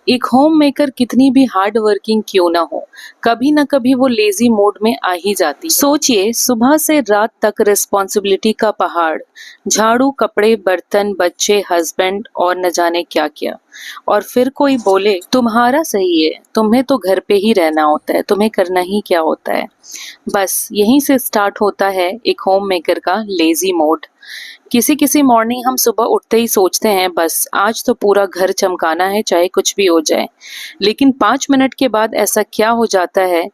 एक home maker कितनी भी हार्ड वर्किंग क्यों ना हो, कभी ना कभी वो लेजी मोड में आ ही जाती। सोचिए, सुबह से रात तक रिस्पॉन्सिबिलिटी का पहाड़, झाड़ू, कपड़े, बर्तन, बच्चे, हस्बैंड और न जाने क्या क्या। और फिर कोई बोले तुम्हारा सही है, तुम्हें तो घर पे ही रहना होता है, तुम्हें करना ही क्या होता है। बस यहीं से स्टार्ट होता है एक होम मेकर का लेजी मोड। किसी किसी मॉर्निंग हम सुबह उठते ही सोचते हैं बस आज तो पूरा घर चमकाना है, चाहे कुछ भी हो जाए। लेकिन 5 मिनट के बाद ऐसा क्या हो जाता है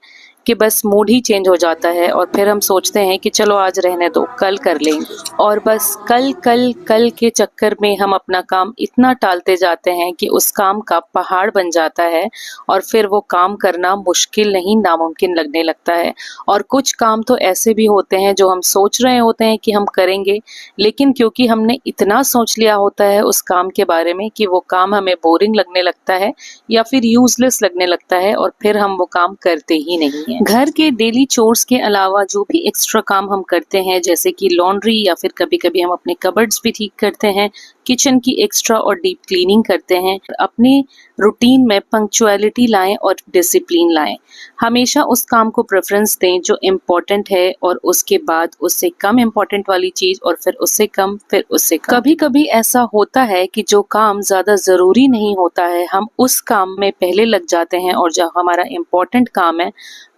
कि बस मूड ही चेंज हो जाता है और फिर हम सोचते हैं कि चलो आज रहने दो, कल कर लेंगे। और बस कल कल कल के चक्कर में हम अपना काम इतना टालते जाते हैं कि उस काम का पहाड़ बन जाता है और फिर वो काम करना मुश्किल नहीं, नामुमकिन लगने लगता है। और कुछ काम तो ऐसे भी होते हैं जो हम सोच रहे होते हैं कि हम करेंगे, लेकिन क्योंकि हमने इतना सोच लिया होता है उस काम के बारे में कि वो काम हमें बोरिंग लगने लगता है या फिर यूजलेस लगने लगता है और फिर हम वो काम करते ही नहीं हैं। घर के डेली चोर्स के अलावा जो भी एक्स्ट्रा काम हम करते हैं, जैसे कि लॉन्ड्री या फिर कभी कभी हम अपने कबर्ड्स भी ठीक करते हैं, किचन की एक्स्ट्रा और डीप क्लीनिंग करते हैं, अपने रूटीन में पंक्चुअलिटी लाएं और डिसिप्लिन लाएं। हमेशा उस काम को प्रेफरेंस दें जो इम्पोर्टेंट है और उसके बाद उससे कम इम्पोर्टेंट वाली चीज और फिर उससे कम, फिर उससे कम। कभी कभी ऐसा होता है कि जो काम ज्यादा जरूरी नहीं होता है हम उस काम में पहले लग जाते हैं और जो हमारा इम्पोर्टेंट काम है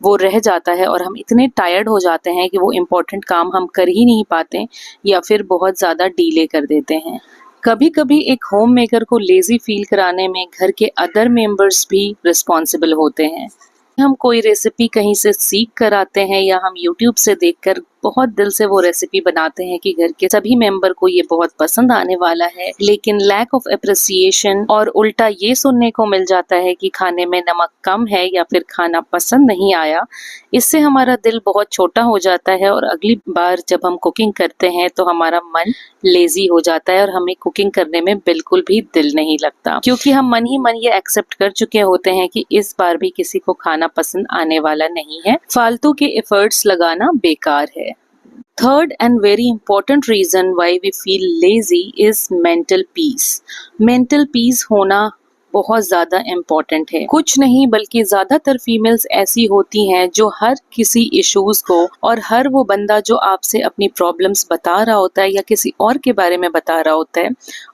वो रह जाता है और हम इतने टायर्ड हो जाते हैं कि वो इम्पोर्टेंट काम हम कर ही नहीं पाते या फिर बहुत ज्यादा डीले कर देते हैं। कभी कभी एक होम मेकर को लेजी फील कराने में घर के अदर मेंबर्स भी रिस्पॉन्सिबल होते हैं। हम कोई रेसिपी कहीं से सीख कर आते हैं या हम यूट्यूब से देखकर बहुत दिल से वो रेसिपी बनाते हैं कि घर के सभी मेंबर को ये बहुत पसंद आने वाला है, लेकिन लैक ऑफ एप्रिसिएशन और उल्टा ये सुनने को मिल जाता है कि खाने में नमक कम है या फिर खाना पसंद नहीं आया। इससे हमारा दिल बहुत छोटा हो जाता है और अगली बार जब हम कुकिंग करते हैं तो हमारा मन लेजी हो जाता है और हमें कुकिंग करने में बिल्कुल भी दिल नहीं लगता, क्योंकि हम मन ही मन ये एक्सेप्ट कर चुके होते हैं कि इस बार भी किसी को खाना पसंद आने वाला नहीं है, फालतू के एफर्ट्स लगाना बेकार है। Third and very important reason why we feel lazy is mental peace. Mental peace होना बहुत ज़्यादा इम्पोर्टेंट है। कुछ नहीं बल्कि ज़्यादातर फीमेल्स ऐसी होती हैं जो हर किसी इश्यूज को और हर वो बंदा जो आपसे अपनी प्रॉब्लम्स बता रहा होता है या किसी और के बारे में बता रहा होता है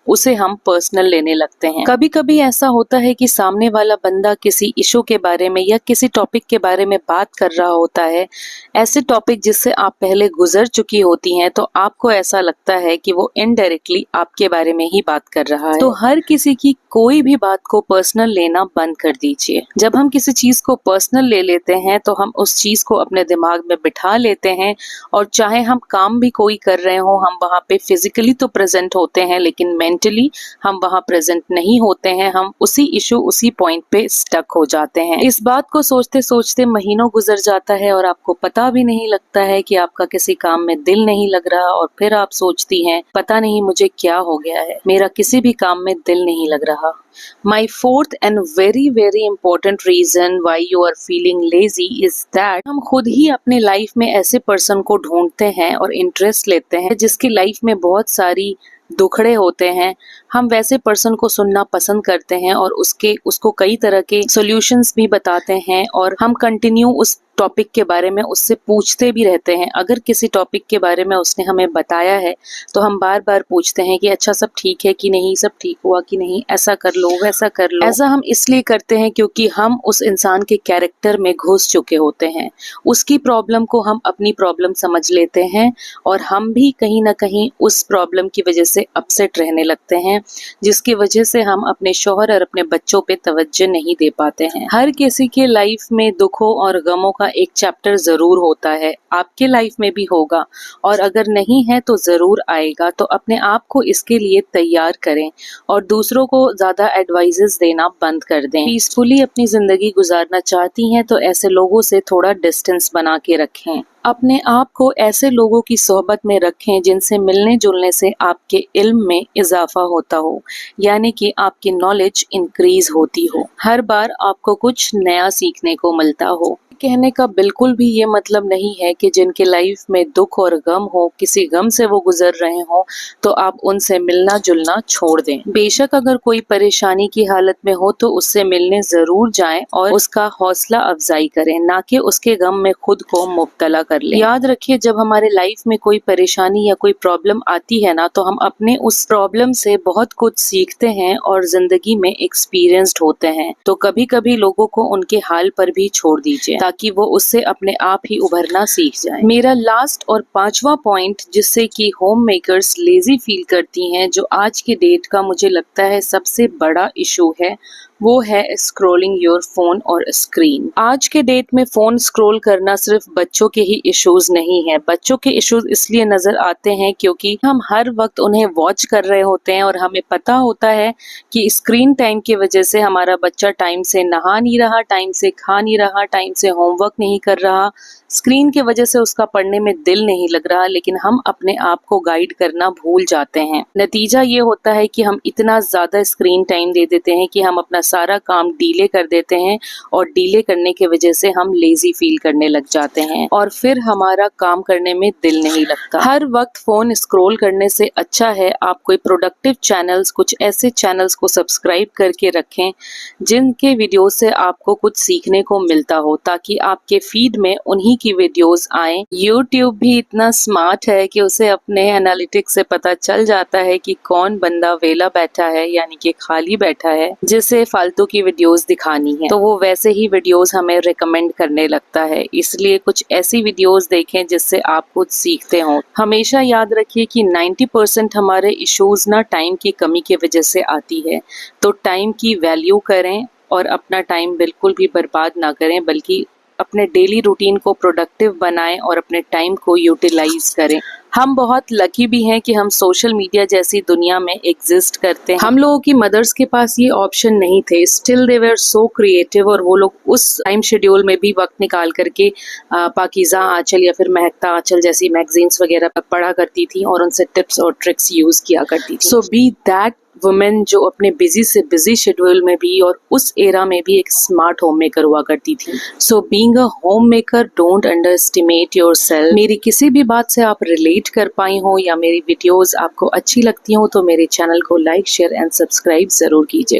उसे हम पर्सनल लेने लगते हैं। कभी कभी ऐसा होता है कि सामने वाला बंदा किसी इशू के बारे में या किसी टॉपिक के बारे में बात कर रहा होता है, ऐसे टॉपिक जिससे आप पहले गुजर चुकी होती हैं, तो आपको ऐसा लगता है कि वो इनडायरेक्टली आपके बारे में ही बात कर रहा है। तो हर किसी की कोई भी बात को पर्सनल लेना बंद कर दीजिए। जब हम किसी चीज को पर्सनल ले लेते हैं तो हम उस चीज को अपने दिमाग में बिठा लेते हैं और चाहे हम काम भी कोई कर रहे हो, हम वहाँ पे फिजिकली तो प्रेजेंट होते हैं लेकिन मेंटली हम वहाँ प्रेजेंट नहीं होते हैं। हम उसी इशू, उसी पॉइंट पे स्टक हो जाते हैं। इस बात को सोचते सोचते महीनों गुजर जाता है और आपको पता भी नहीं लगता है कि आपका किसी काम में दिल नहीं लग रहा और फिर आप सोचती हैं पता नहीं मुझे क्या हो गया है, मेरा किसी भी काम में दिल नहीं लग रहा। My fourth and very important reason why you are feeling lazy is that हम खुद ही अपने लाइफ में ऐसे पर्सन को ढूंढते हैं और इंटरेस्ट लेते हैं जिसकी लाइफ में बहुत सारी दुखड़े होते हैं। हम वैसे पर्सन को सुनना पसंद करते हैं और उसको कई तरह के सॉल्यूशंस भी बताते हैं और हम कंटिन्यू उस टॉपिक के बारे में उससे पूछते भी रहते हैं। अगर किसी टॉपिक के बारे में उसने हमें बताया है तो हम बार बार पूछते हैं कि अच्छा सब ठीक है कि नहीं, सब ठीक हुआ कि नहीं, ऐसा कर लो वैसा कर लो। ऐसा हम इसलिए करते हैं क्योंकि हम उस इंसान के कैरेक्टर में घुस चुके होते हैं। उसकी प्रॉब्लम को हम अपनी प्रॉब्लम समझ लेते हैं और हम भी कहीं ना कहीं उस प्रॉब्लम की वजह से अपसेट रहने लगते हैं, जिसकी वजह से हम अपने शौहर और अपने बच्चों पे तवज्जो नहीं दे पाते हैं। हर किसी के लाइफ में दुखों और गमों का एक चैप्टर जरूर होता है, आपके लाइफ में भी होगा और अगर नहीं है तो जरूर आएगा। तो अपने आप को इसके लिए तैयार करें और दूसरों को ज्यादा एडवाइजेस देना बंद कर दें। पीसफुली अपनी जिंदगी गुजारना चाहती हैं तो ऐसे लोगों से थोड़ा डिस्टेंस बना के रखें। अपने आप को ऐसे लोगों की सोहबत में रखें जिनसे मिलने जुलने से आपके इल्म में इजाफा होता हो, यानी कि आपकी नॉलेज इंक्रीज होती हो, हर बार आपको कुछ नया सीखने को मिलता हो। कहने का बिल्कुल भी ये मतलब नहीं है कि जिनके लाइफ में दुख और गम हो, किसी गम से वो गुजर रहे हो, तो आप उनसे मिलना जुलना छोड़ दें। बेशक अगर कोई परेशानी की हालत में हो तो उससे मिलने जरूर जाएं और उसका हौसला अफजाई करें, ना कि उसके गम में खुद को मुब्तला कर लें। याद रखिए, जब हमारे लाइफ में कोई परेशानी या कोई प्रॉब्लम आती है ना, तो हम अपने उस प्रॉब्लम से बहुत कुछ सीखते हैं और जिंदगी में एक्सपीरियंस्ड होते हैं। तो कभी कभी लोगों को उनके हाल पर भी छोड़ दीजिए ताकि वो उससे अपने आप ही उभरना सीख जाए। मेरा लास्ट और 5वां पॉइंट, जिससे कि होम मेकर्स लेजी फील करती हैं, जो आज की डेट का मुझे लगता है सबसे बड़ा इशू है, वो है स्क्रॉलिंग योर फोन और स्क्रीन। आज के डेट में फोन स्क्रॉल करना सिर्फ बच्चों के ही इश्यूज नहीं है। बच्चों के इश्यूज इसलिए नजर आते हैं क्योंकि हम हर वक्त उन्हें वॉच कर रहे होते हैं और हमें पता होता है कि स्क्रीन टाइम की वजह से हमारा बच्चा टाइम से नहा नहीं रहा, टाइम से खा नहीं रहा, टाइम से होमवर्क नहीं कर रहा, स्क्रीन की वजह से उसका पढ़ने में दिल नहीं लग रहा, लेकिन हम अपने आप को गाइड करना भूल जाते हैं। नतीजा ये होता है कि हम इतना ज्यादा स्क्रीन टाइम दे देते हैं कि हम अपना सारा काम डीले कर देते हैं और डीले करने की वजह से हम लेजी फील करने लग जाते हैं और फिर हमारा काम करने में दिल नहीं लगता। हर वक्त फोन स्क्रॉल करने से अच्छा है आप कोई प्रोडक्टिव चैनल्स, कुछ ऐसे चैनल्स को सब्सक्राइब करके रखें जिनके वीडियो से आपको कुछ सीखने को मिलता हो, ताकि आपके फीड में उन्हीं की वीडियोस आए। यूट्यूब भी इतना स्मार्ट है कि उसे अपने एनालिटिक्स से पता चल जाता है कि कौन बंदा वेला बैठा है, यानी कि खाली बैठा है, जिसे फालतू की वीडियोस दिखानी है, तो वो वैसे ही वीडियोस हमें रिकमेंड करने लगता है। इसलिए कुछ ऐसी वीडियोस देखें जिससे आप कुछ सीखते हो। हमेशा याद रखिए कि 90% हमारे इश्यूज ना टाइम की कमी की वजह से आती है। तो टाइम की वैल्यू करें और अपना टाइम बिल्कुल भी बर्बाद ना करें, बल्कि अपने डेली रूटीन को प्रोडक्टिव बनाएं और अपने टाइम को यूटिलाइज करें। हम बहुत लकी भी हैं कि हम सोशल मीडिया जैसी दुनिया में एग्जिस्ट करते हैं। हम लोगों की मदर्स के पास ये ऑप्शन नहीं थे, still they were so creative, और वो लोग उस टाइम शेड्यूल में भी वक्त निकाल करके पाकीज़ा आंचल या फिर महकता आंचल जैसी मैगजीन्स वगैरह पर पढ़ा करती थी और उनसे टिप्स और ट्रिक्स यूज किया करती थी। सो बी दैट वुमेन जो अपने बिजी से बिजी शेड्यूल में भी और उस एरा में भी एक स्मार्ट होम मेकर हुआ करती थी। So being a home maker, don't under estimate yourself. मेरी किसी भी बात से आप रिलेट कर पाई हो या मेरी वीडियोस आपको अच्छी लगती हो तो मेरे चैनल को लाइक, शेयर एंड सब्सक्राइब जरूर कीजिए।